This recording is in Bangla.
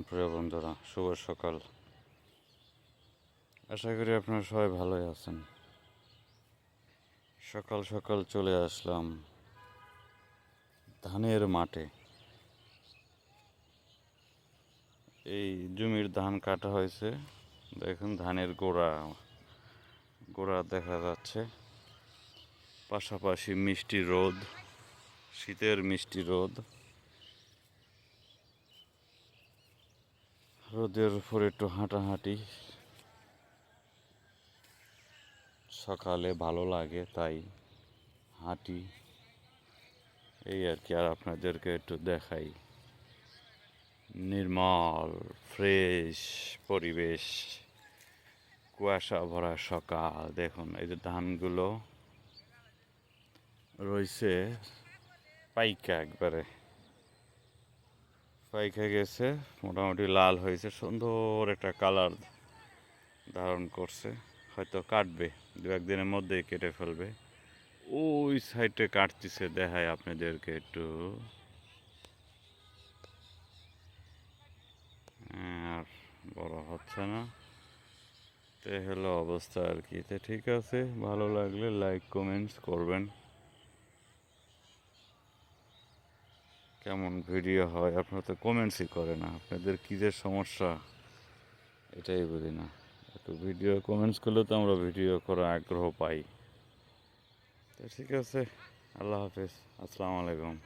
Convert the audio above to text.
প্রিয় বন্ধুরা, শুভ সকাল। আশা করি আপনারা সবাই ভালোই আছেন। সকাল সকাল চলে আসলাম ধানের মাঠে। এই জমির ধান কাটা হয়েছে, দেখুন ধানের গোড়া গোড়া দেখা যাচ্ছে, পাশাপাশি মিষ্টি রোদ, শীতের মিষ্টি রোদ। রোদের উপরে একটু হাঁটাহাঁটি সকালে ভালো লাগে, তাই হাঁটি এই আর কি। আর আপনাদেরকে একটু দেখাই নির্মল ফ্রেশ পরিবেশ, কুয়াশা ভরা সকাল। দেখুন এই যে ধানগুলো রয়েছে পাইকা, একবারে পাইকা গেছে, মোটামুটি লাল হয়েছে, সুন্দর একটা কালার ধারণ করছে। হয়তো কাটবে, দু একদিনের মধ্যেই কেটে ফেলবে। ওই সাইডে কাটতেছে, দেখায় আপনাদেরকে একটু। আর বড় হচ্ছে না, তো হলো অবস্থা আর কি। তো ঠিক আছে, ভালো লাগলে লাইক কমেন্টস করবেন। কেমন ভিডিও হয় আপনারা তো কমেন্টসই করে না, আপনাদের কী যে সমস্যা এটাই বুঝি না। একটু ভিডিও কমেন্টস করলে তো আমরা ভিডিও করার আগ্রহ পাই। তো ঠিক আছে, আল্লাহ হাফেজ, আসসালামু আলাইকুম।